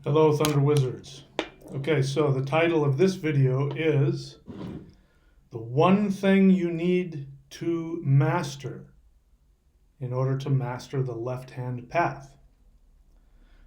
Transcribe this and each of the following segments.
Hello, Thunder Wizards. Okay, so the title of this video is The One Thing You Need to Master in Order to Master the Left-Hand Path.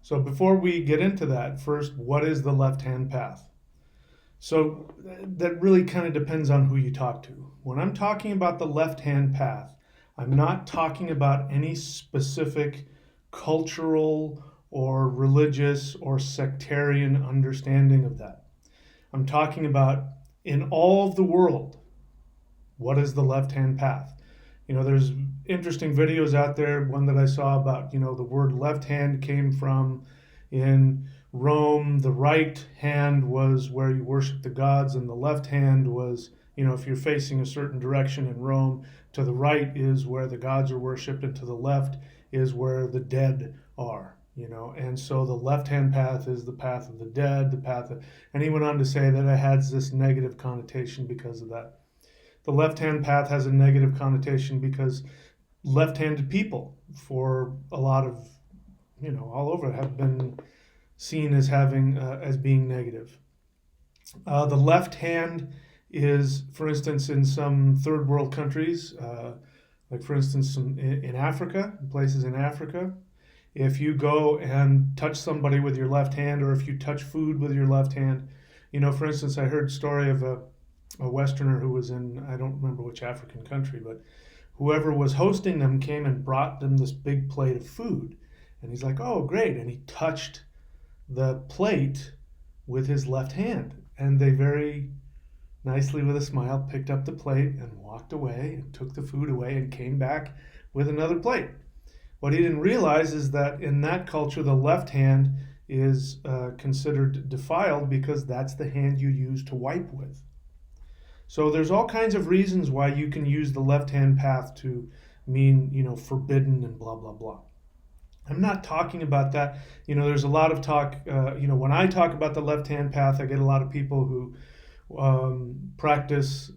So before we get into that, first, what is the left-hand path? So that really kind of depends on who you talk to. When I'm talking about the left-hand path, I'm not talking about any specific cultural or religious or sectarian understanding of that. I'm talking about in all of the world, what is the left-hand path? There's interesting videos out there. One that I saw about, the word left hand came from in Rome. The right hand was where you worship the gods, and the left hand was, if you're facing a certain direction in Rome, to the right is where the gods are worshipped, and to the left is where the dead are. And so the left-hand path is the path of the dead, and he went on to say that it has this negative connotation because of that. The left-hand path has a negative connotation because left-handed people, for a lot of, all over, have been seen as being negative. The left hand is, for instance, in some third world countries, like for instance in Africa, places in Africa, if you go and touch somebody with your left hand, or if you touch food with your left hand, for instance, I heard a story of a Westerner who was in, I don't remember which African country, but whoever was hosting them came and brought them this big plate of food. And he's like, oh, great. And he touched the plate with his left hand. And they very nicely, with a smile, picked up the plate and walked away and took the food away and came back with another plate. What he didn't realize is that in that culture, the left hand is considered defiled because that's the hand you use to wipe with. So there's all kinds of reasons why you can use the left-hand path to mean, forbidden and blah, blah, blah. I'm not talking about that. There's a lot of talk, when I talk about the left-hand path, I get a lot of people who practice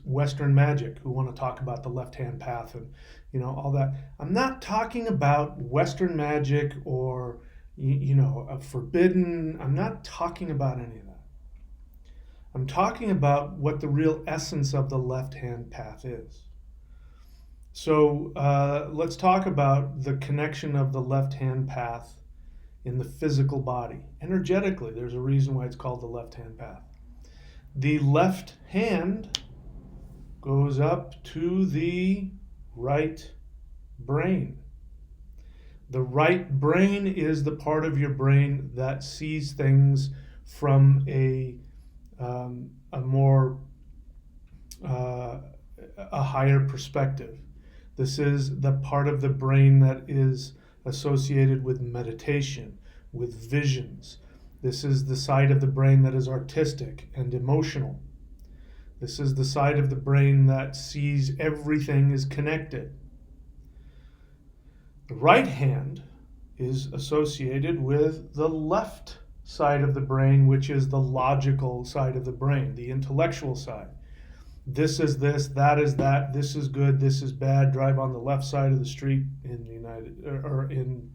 Western magic, who want to talk about the left-hand path and, all that. I'm not talking about Western magic or, a forbidden. I'm not talking about any of that. I'm talking about what the real essence of the left-hand path is. So let's talk about the connection of the left-hand path in the physical body. Energetically, there's a reason why it's called the left-hand path. The left hand goes up to the right brain. The right brain is the part of your brain that sees things from a higher perspective. This is the part of the brain that is associated with meditation, with visions. This is the side of the brain that is artistic and emotional. This is the side of the brain that sees everything is connected. The right hand is associated with the left side of the brain, which is the logical side of the brain, the intellectual side. This is this, that is that, this is good, this is bad. Drive on the left side of the street in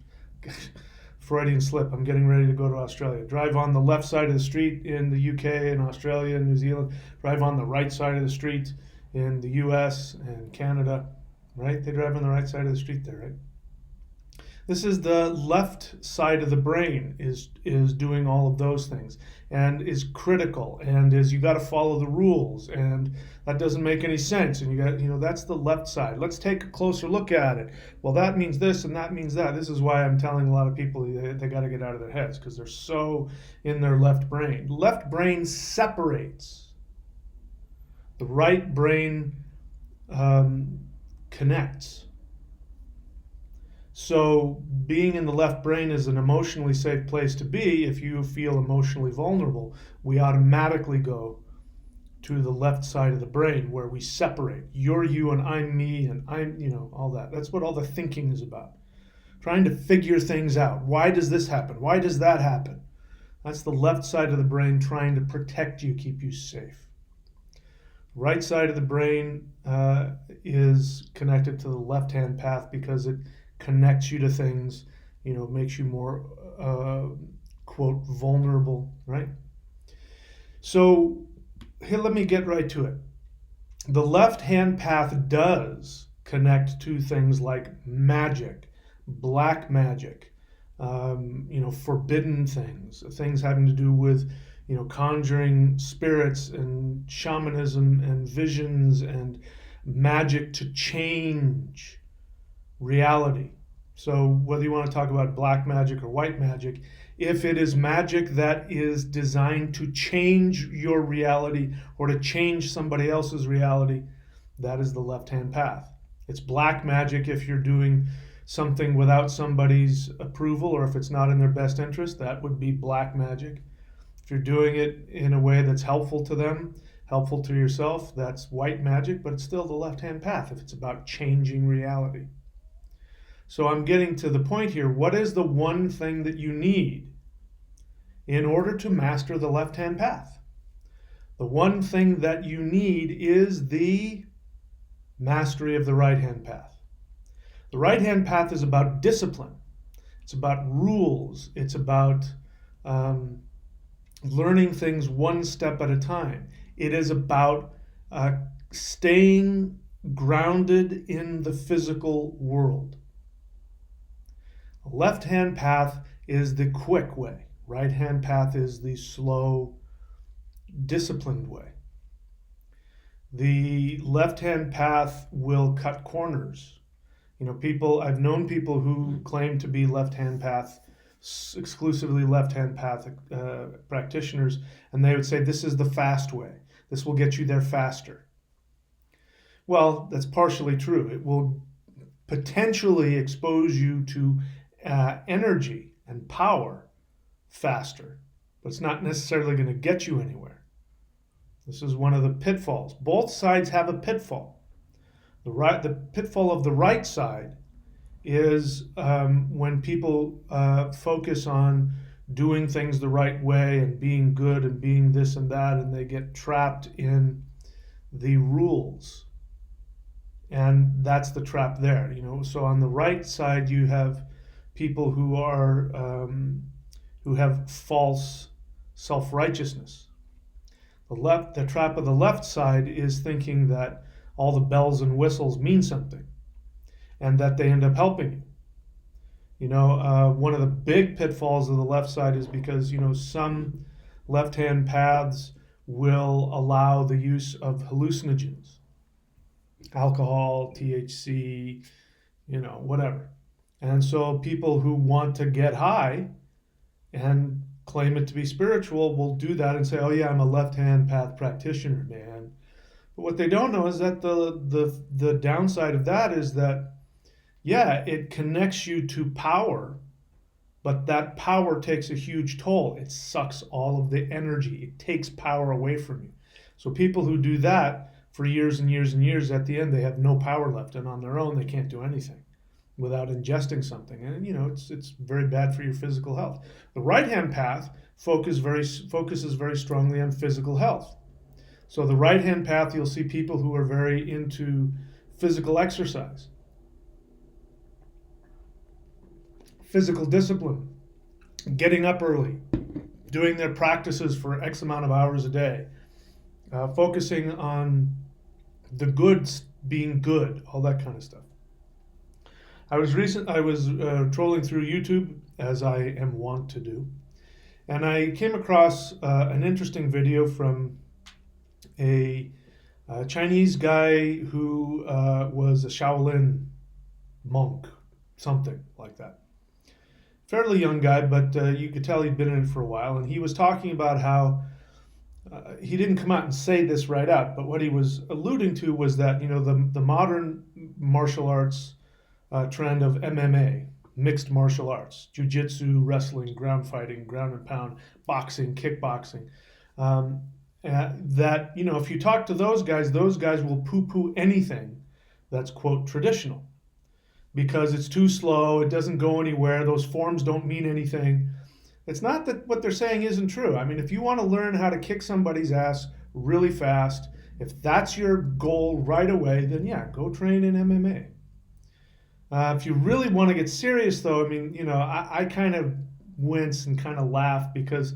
Freudian slip. I'm getting ready to go to Australia. Drive on the left side of the street in the UK and Australia and New Zealand. Drive on the right side of the street in the US and Canada. Right? They drive on the right side of the street there, right? This is the left side of the brain is doing all of those things and is critical and is you got to follow the rules and that doesn't make any sense and you got that's the left side. Let's take a closer look at it. Well, that means this and that means that. This is why I'm telling a lot of people they got to get out of their heads because they're so in their left brain. Left brain separates. The right brain connects. So being in the left brain is an emotionally safe place to be. If you feel emotionally vulnerable, we automatically go to the left side of the brain where we separate. You're you and I'm me and I'm, all that. That's what all the thinking is about. Trying to figure things out. Why does this happen? Why does that happen? That's the left side of the brain trying to protect you, keep you safe. Right side of the brain is connected to the left-hand path because it connects you to things makes you more, quote, vulnerable, right? So here, let me get right to it. The left-hand path does connect to things like magic, black magic, forbidden things having to do with, conjuring spirits and shamanism and visions and magic to change reality. So whether you want to talk about black magic or white magic, if it is magic that is designed to change your reality or to change somebody else's reality, that is the left-hand path. It's black magic if you're doing something without somebody's approval or if it's not in their best interest, that would be black magic. If you're doing it in a way that's helpful to them, helpful to yourself, that's white magic, but it's still the left-hand path if it's about changing reality. So I'm getting to the point here. What is the one thing that you need in order to master the left-hand path? The one thing that you need is the mastery of the right-hand path. The right-hand path is about discipline. It's about rules. It's about learning things one step at a time. It is about staying grounded in the physical world. The left-hand path is the quick way. Right-hand path is the slow, disciplined way. The left-hand path will cut corners. I've known people who claim to be left-hand path, exclusively left-hand path practitioners, and they would say, this is the fast way. This will get you there faster. Well, that's partially true. It will potentially expose you to energy and power faster, but it's not necessarily going to get you anywhere. This is one of the pitfalls. Both sides have a pitfall. The pitfall of the right side is when people focus on doing things the right way and being good and being this and that, and they get trapped in the rules. And that's the trap there. So on the right side, you have people who have false self-righteousness. The trap of the left side is thinking that all the bells and whistles mean something, and that they end up helping you. One of the big pitfalls of the left side is because some left-hand paths will allow the use of hallucinogens, alcohol, THC, whatever. And so people who want to get high and claim it to be spiritual will do that and say, oh yeah, I'm a left-hand path practitioner, man. But what they don't know is that the downside of that is that, yeah, it connects you to power, but that power takes a huge toll. It sucks all of the energy. It takes power away from you. So people who do that for years and years and years, at the end, they have no power left, and on their own, they can't do anything without ingesting something. And it's very bad for your physical health. The right-hand path focuses very strongly on physical health. So the right-hand path, you'll see people who are very into physical exercise, physical discipline, getting up early, doing their practices for X amount of hours a day, focusing on the goods being good, all that kind of stuff. I was trolling through YouTube, as I am wont to do, and I came across an interesting video from a Chinese guy who was a Shaolin monk, something like that. Fairly young guy, but you could tell he'd been in it for a while, and he was talking about how he didn't come out and say this right out, but what he was alluding to was that the modern martial arts trend of MMA, mixed martial arts, jiu-jitsu, wrestling, ground fighting, ground and pound, boxing, kickboxing, that if you talk to those guys will poo-poo anything that's, quote, traditional, because it's too slow, it doesn't go anywhere, those forms don't mean anything. It's not that what they're saying isn't true. I mean, if you want to learn how to kick somebody's ass really fast, if that's your goal right away, then yeah, go train in MMA. If you really want to get serious, though, I mean, I kind of wince and kind of laugh because,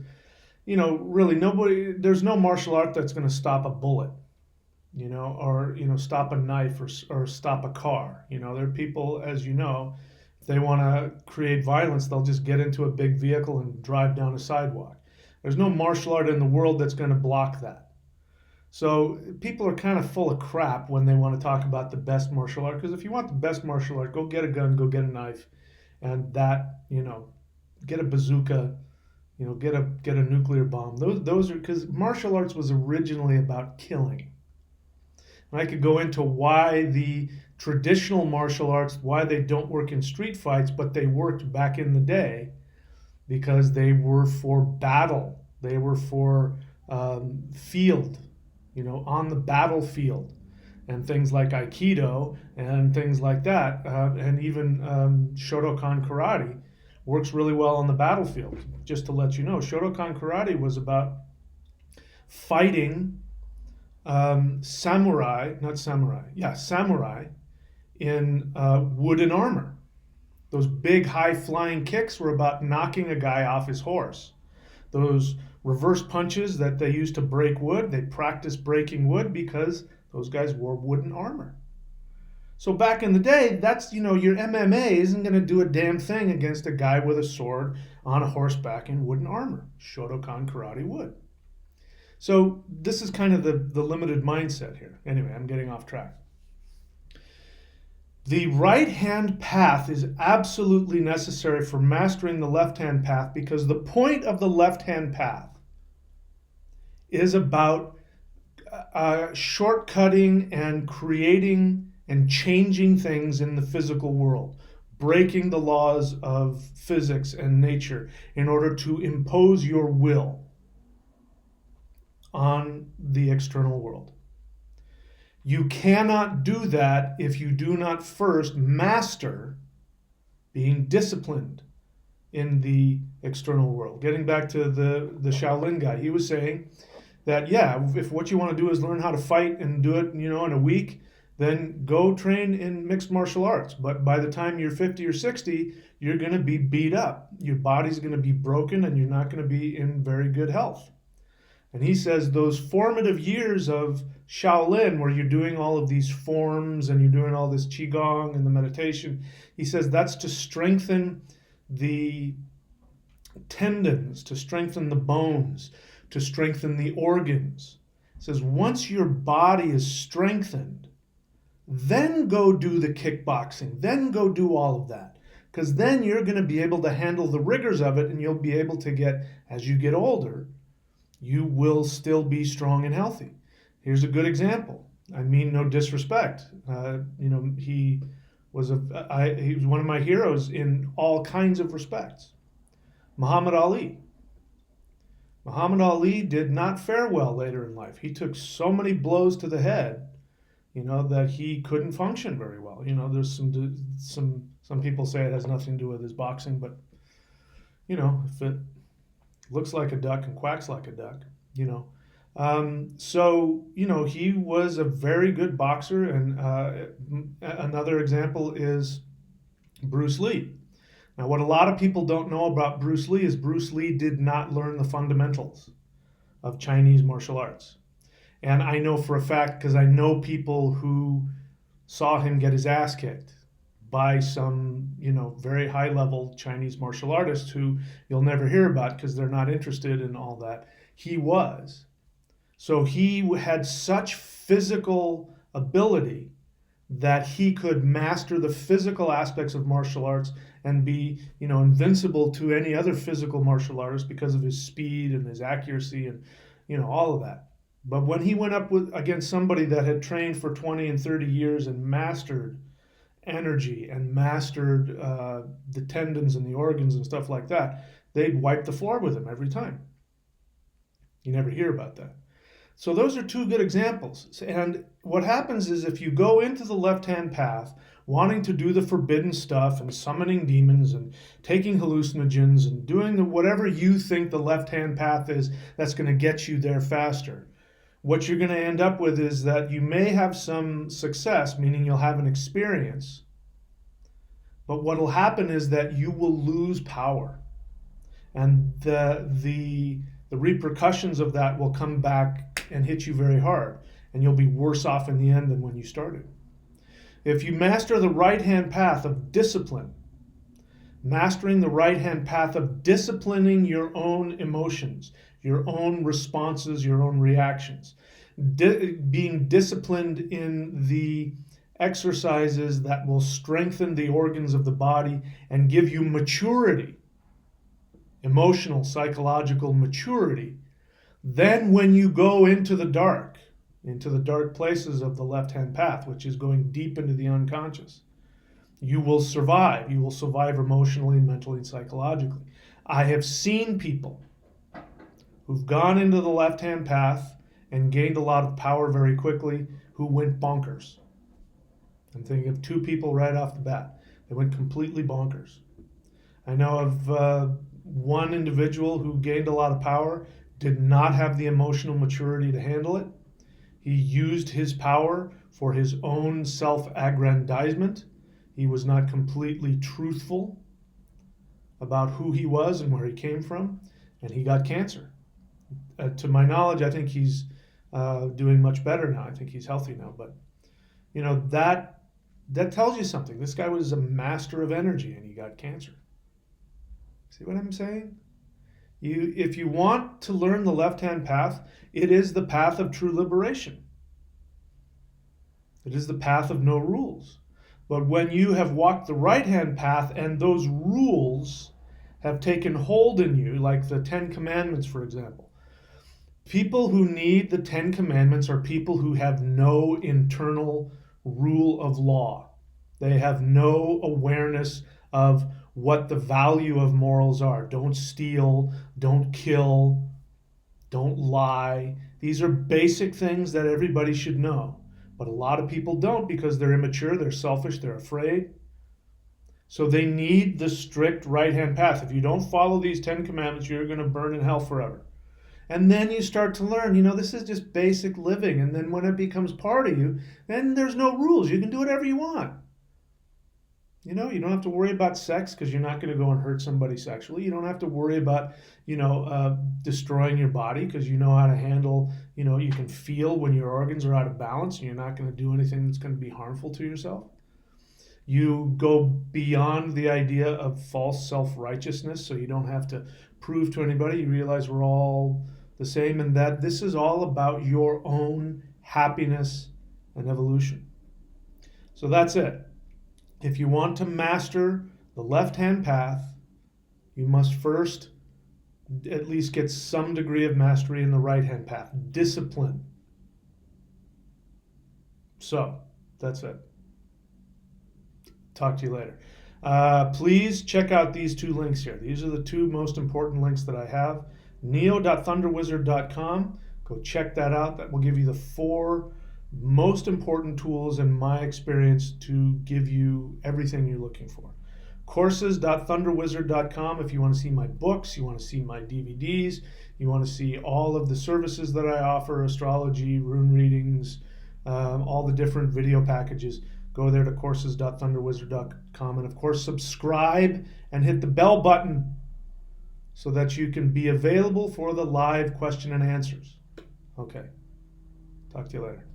really there's no martial art that's going to stop a bullet, or, stop a knife or stop a car. There are people, as you know, if they want to create violence, they'll just get into a big vehicle and drive down a sidewalk. There's no martial art in the world that's going to block that. So people are kind of full of crap when they want to talk about the best martial art. Because if you want the best martial art, go get a gun, go get a knife, and get a bazooka, get a nuclear bomb. Those are because martial arts was originally about killing. And I could go into why the traditional martial arts, why they don't work in street fights, but they worked back in the day because they were for battle. They were for field, on the battlefield, and things like Aikido and things like that, and even Shotokan Karate works really well on the battlefield. Just to let you know, Shotokan Karate was about fighting samurai in wooden armor. Those big high flying kicks were about knocking a guy off his horse. Those reverse punches that they used to break wood, they practiced breaking wood because those guys wore wooden armor. So back in the day, that's, your MMA isn't going to do a damn thing against a guy with a sword on a horseback in wooden armor. Shotokan Karate would. So this is kind of the limited mindset here. Anyway, I'm getting off track. The right-hand path is absolutely necessary for mastering the left-hand path because the point of the left-hand path is about shortcutting and creating and changing things in the physical world, breaking the laws of physics and nature in order to impose your will on the external world. You cannot do that if you do not first master being disciplined in the external world. Getting back to the Shaolin guy, he was saying that, if what you want to do is learn how to fight and do it, in a week, then go train in mixed martial arts. But by the time you're 50 or 60, you're going to be beat up. Your body's going to be broken and you're not going to be in very good health. And he says those formative years of Shaolin, where you're doing all of these forms and you're doing all this Qigong and the meditation, he says that's to strengthen the tendons, to strengthen the bones, to strengthen the organs. He says once your body is strengthened, then go do the kickboxing, then go do all of that. Because then you're going to be able to handle the rigors of it and you'll be able to get, as you get older, you will still be strong and healthy. Here's a good example. I mean no disrespect. He was one of my heroes in all kinds of respects. Muhammad Ali. Muhammad Ali did not fare well later in life. He took so many blows to the head, that he couldn't function very well. There's some people say it has nothing to do with his boxing, but if it looks like a duck and quacks like a duck, he was a very good boxer. And another example is Bruce Lee. Now, what a lot of people don't know about Bruce Lee is Bruce Lee did not learn the fundamentals of Chinese martial arts. And I know for a fact, because I know people who saw him get his ass kicked by some, very high level Chinese martial artists who you'll never hear about because they're not interested in all that. He was. So he had such physical ability that he could master the physical aspects of martial arts and be, invincible to any other physical martial artist because of his speed and his accuracy and, all of that. But when he went up against somebody that had trained for 20 and 30 years and mastered energy and mastered the tendons and the organs and stuff like that, they'd wipe the floor with him every time. You never hear about that. So those are two good examples. And what happens is if you go into the left-hand path, wanting to do the forbidden stuff and summoning demons and taking hallucinogens and doing whatever you think the left-hand path is that's going to get you there faster, what you're going to end up with is that you may have some success, meaning you'll have an experience, But what will happen is that you will lose power. And the repercussions of that will come back and hit you very hard. And you'll be worse off in the end than when you started. If you master the right-hand path of discipline, mastering the right-hand path of disciplining your own emotions, your own responses, your own reactions, being disciplined in the exercises that will strengthen the organs of the body and give you maturity, emotional, psychological maturity, then when you go into the dark places of the left-hand path, which is going deep into the unconscious, you will survive. You will survive emotionally, mentally, and psychologically. I have seen people who've gone into the left-hand path and gained a lot of power very quickly who went bonkers. I'm thinking of two people right off the bat. They went completely bonkers. I know of one individual who gained a lot of power, did not have the emotional maturity to handle it. He used his power for his own self-aggrandizement. He was not completely truthful about who he was and where he came from, and he got cancer. To my knowledge, I think he's doing much better now. I think he's healthy now. But that tells you something. This guy was a master of energy, and he got cancer. See what I'm saying? If you want to learn the left-hand path, it is the path of true liberation. It is the path of no rules. But when you have walked the right-hand path and those rules have taken hold in you, like the 10 Commandments, for example, people who need the 10 Commandments are people who have no internal rule of law. They have no awareness of what the value of morals are. Don't steal, don't kill, don't lie. These are basic things that everybody should know. But a lot of people don't because they're immature, they're selfish, they're afraid. So they need the strict right-hand path. If you don't follow these 10 Commandments, you're going to burn in hell forever. And then you start to learn, this is just basic living. And then when it becomes part of you, then there's no rules. You can do whatever you want. You don't have to worry about sex because you're not going to go and hurt somebody sexually. You don't have to worry about, destroying your body because you know how to handle, you can feel when your organs are out of balance and you're not going to do anything that's going to be harmful to yourself. You go beyond the idea of false self-righteousness, so you don't have to prove to anybody. You realize we're all the same and that this is all about your own happiness and evolution. So that's it. If you want to master the left-hand path, you must first at least get some degree of mastery in the right-hand path. Discipline. So, that's it. Talk to you later. Please check out these two links here. These are the two most important links that I have. neo.thunderwizard.com. Go check that out. That will give you the 4 most important tools in my experience to give you everything you're looking for. Courses.thunderwizard.com if you want to see my books, you want to see my DVDs, you want to see all of the services that I offer, astrology, rune readings, all the different video packages. Go there to courses.thunderwizard.com and of course subscribe and hit the bell button so that you can be available for the live question and answers. Okay, talk to you later.